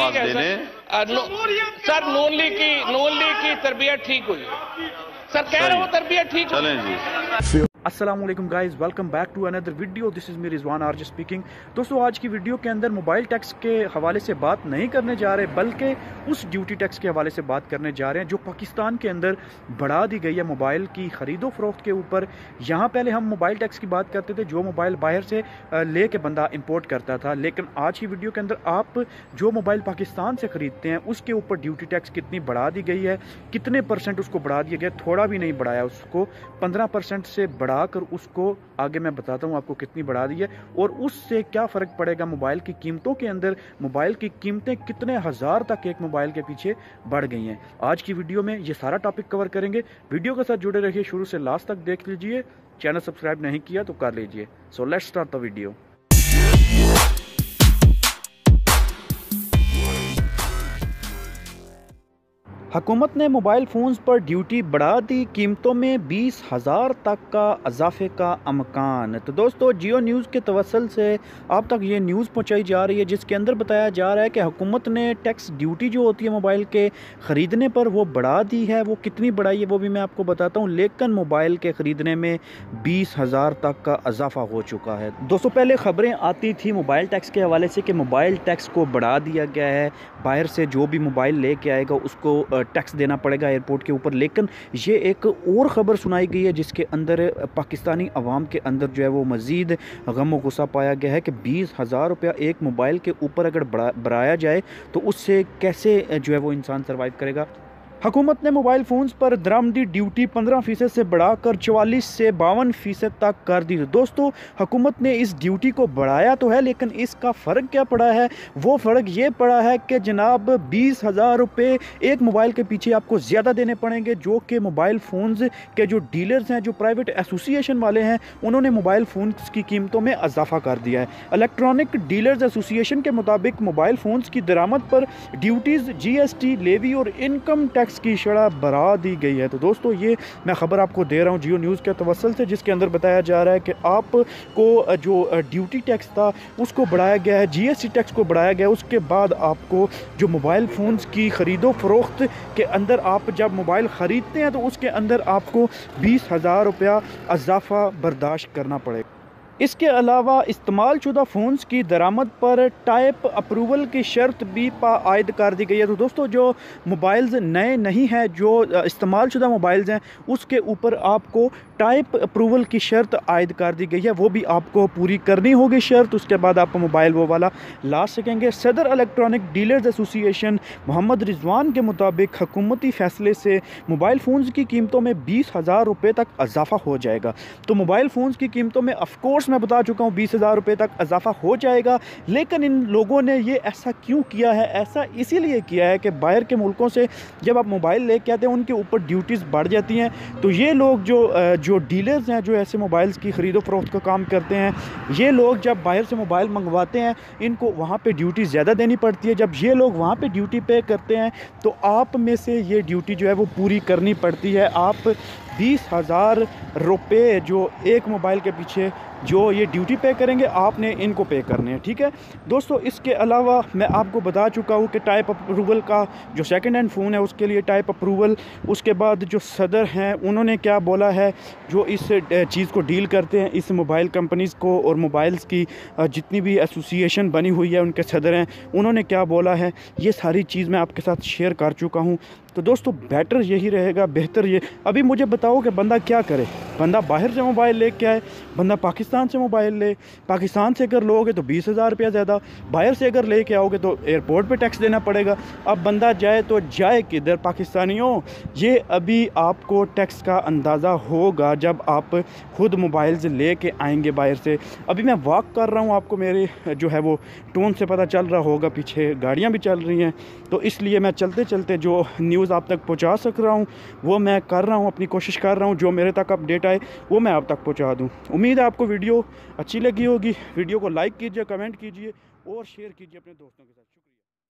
पास देने। सर नून लीग की तरबियत ठीक हुई, सर कह रहा हूँ तरबियत ठीक हुई। चलें जी। अस्सलामुअलैकुम guys, welcome back to another video. This is me Rizwan RJ speaking. दोस्तों, आज की वीडियो के अंदर मोबाइल टैक्स के हवाले से बात नहीं करने जा रहे, बल्कि उस ड्यूटी टैक्स के हवाले से बात करने जा रहे हैं जो पाकिस्तान के अंदर बढ़ा दी गई है मोबाइल की ख़रीदो फरोख्त के ऊपर। यहाँ पहले हम मोबाइल टैक्स की बात करते थे, जो मोबाइल बाहर से ले के बंदा इंपोर्ट करता था, लेकिन आज की वीडियो के अंदर आप जो मोबाइल पाकिस्तान से ख़रीदते हैं उसके ऊपर ड्यूटी टैक्स कितनी बढ़ा दी गई है, कितने % उसको बढ़ा दिया गया। थोड़ा भी नहीं बढ़ाया, उसको 15% से बढ़ाकर उसको आगे मैं बताता हूँ आपको कितनी बढ़ा दी है और उससे क्या फ़र्क पड़ेगा मोबाइल की कीमतों के अंदर। मोबाइल की कीमतें कितने हज़ार तक एक मोबाइल के पीछे बढ़ गई हैं। आज की वीडियो में ये सारा टॉपिक कवर करेंगे। वीडियो के साथ जुड़े रहिए, शुरू से लास्ट तक देख लीजिए। चैनल सब्सक्राइब नहीं किया तो कर लीजिए। So let's start the video. हुकूमत ने मोबाइल फ़ोन्स पर ड्यूटी बढ़ा दी, कीमतों में 20,000 तक का इजाफे का अमकान। तो दोस्तों, जियो न्यूज़ के तवसल से आप तक ये न्यूज़ पहुंचाई जा रही है जिसके अंदर बताया जा रहा है कि हुकूमत ने टैक्स ड्यूटी जो होती है मोबाइल के ख़रीदने पर वो बढ़ा दी है। वो कितनी बढ़ाई है वो भी मैं आपको बताता हूँ, लेकिन मोबाइल के ख़रीदने में 20,000 तक का इजाफा हो चुका है। दोस्तों, पहले ख़बरें आती थी मोबाइल टैक्स के हवाले से कि मोबाइल टैक्स को बढ़ा दिया गया है, बाहर से जो भी मोबाइल लेके आएगा उसको टैक्स देना पड़ेगा एयरपोर्ट के ऊपर। लेकिन ये एक और ख़बर सुनाई गई है जिसके अंदर पाकिस्तानी अवाम के अंदर जो है वो मज़ीद गम और गुस्सा पाया गया है कि 20,000 रुपया एक मोबाइल के ऊपर अगर बढ़ाया जाए तो उससे कैसे जो है वो इंसान सर्वाइव करेगा। हुकूमत ने मोबाइल फ़ोन्स पर दरामदी ड्यूटी 15% से बढ़ाकर 44 से 52% तक कर दी। दोस्तों, हुकूमत ने इस ड्यूटी को बढ़ाया तो है, लेकिन इसका फ़र्क क्या पड़ा है? वो फ़र्क ये पड़ा है कि जनाब 20,000 रुपये एक मोबाइल के पीछे आपको ज़्यादा देने पड़ेंगे, जो कि मोबाइल फ़ोन्स के जो डीलर्स हैं, जो प्राइवेट एसोसिएशन वाले हैं, उन्होंने मोबाइल फ़ोन्स की कीमतों में इजाफा कर दिया है। इलेक्ट्रॉनिक डीलर्स एसोसिएशन के मुताबिक मोबाइल फ़ोन्स की दरामद पर ड्यूटीज़, GST, लेवी और इनकम टैक्स की शरह बढ़ा दी गई है। तो दोस्तों, ये मैं खबर आपको दे रहा हूँ जियो न्यूज़ के तवसल से, जिसके अंदर बताया जा रहा है कि आपको जो ड्यूटी टैक्स था उसको बढ़ाया गया है, GST टैक्स को बढ़ाया गया है। उसके बाद आपको जो मोबाइल फ़ोन्स की ख़रीदो फरोख्त के अंदर आप जब मोबाइल ख़रीदते हैं तो उसके अंदर आपको 20,000 रुपया इजाफा बर्दाश्त करना पड़ेगा। इसके अलावा इस्तेमाल शुदा फ़ोन्स की दरामद पर टाइप अप्रूवल की शर्त भी आयद कर दी गई है। तो दोस्तों, जो मोबाइल्स नए नहीं हैं, जो इस्तेमाल शुदा मोबाइल्स हैं, उसके ऊपर आपको टाइप अप्रूवल की शर्त आयद कर दी गई है। वो भी आपको पूरी करनी होगी शर्त, उसके बाद आप मोबाइल वो वाला ला सकेंगे। Saddar electronic dealers association Mohammad Rizwan के मुताबिक हुकूमती फ़ैसले से मोबाइल फ़ोन्स की कीमतों में 20,000 रुपये तक इजाफा हो जाएगा। तो मोबाइल फ़ोन्स की कीमतों में ऑफकोर्स मैं बता चुका हूँ 20,000 रुपये तक इजाफा हो जाएगा, लेकिन इन लोगों ने ये ऐसा क्यों किया है? ऐसा इसीलिए किया है कि बाहर के मुल्कों से जब आप मोबाइल लेके आते हैं उनके ऊपर ड्यूटीज़ बढ़ जाती हैं। तो ये लोग जो डीलर्स हैं, जो ऐसे मोबाइल्स की ख़रीदो फरोख्त का काम करते हैं, ये लोग जब बाहर से मोबाइल मंगवाते हैं इनको वहाँ पे ड्यूटी ज़्यादा देनी पड़ती है। जब ये लोग वहाँ पे ड्यूटी पे करते हैं तो आप में से ये ड्यूटी जो है वो पूरी करनी पड़ती है। आप 20,000 रुपये जो एक मोबाइल के पीछे जो ये ड्यूटी पे करेंगे, आपने इनको पे करने हैं, ठीक है दोस्तों। इसके अलावा मैं आपको बता चुका हूँ कि टाइप अप्रूवल का जो सेकंड हैंड फ़ोन है उसके लिए टाइप अप्रूवल, उसके बाद जो सदर हैं उन्होंने क्या बोला है, जो इस चीज़ को डील करते हैं, इस मोबाइल कंपनीज़ को और मोबाइल्स की जितनी भी एसोसिएशन बनी हुई है उनके सदर हैं, उन्होंने क्या बोला है, ये सारी चीज़ मैं आपके साथ शेयर कर चुका हूँ। तो दोस्तों, बेटर यही रहेगा, बेहतर ये। अभी मुझे बताओ कि बंदा क्या करे? बंदा बाहर से मोबाइल ले के आए, बंदा पाकिस्तान से मोबाइल ले, पाकिस्तान से अगर लोगे तो 20,000 रुपया ज़्यादा, बाहर से अगर ले के आओगे तो एयरपोर्ट पे टैक्स देना पड़ेगा। अब बंदा जाए तो जाए किधर? पाकिस्तानियों, ये अभी आपको टैक्स का अंदाज़ा होगा जब आप ख़ुद मोबाइल्स ले के आएँगे बाहर से। अभी मैं वॉक कर रहा हूँ, आपको मेरे जो है वो टोन से पता चल रहा होगा, पीछे गाड़ियाँ भी चल रही हैं, तो इसलिए मैं चलते चलते जो न्यूज़ आप तक पहुंचा सक रहा हूं वो मैं कर रहा हूं, अपनी कोशिश कर रहा हूं, जो मेरे तक अपडेट आए वो मैं आप तक पहुंचा दूं। उम्मीद है आपको वीडियो अच्छी लगी होगी। वीडियो को लाइक कीजिए, कमेंट कीजिए और शेयर कीजिए अपने दोस्तों के साथ।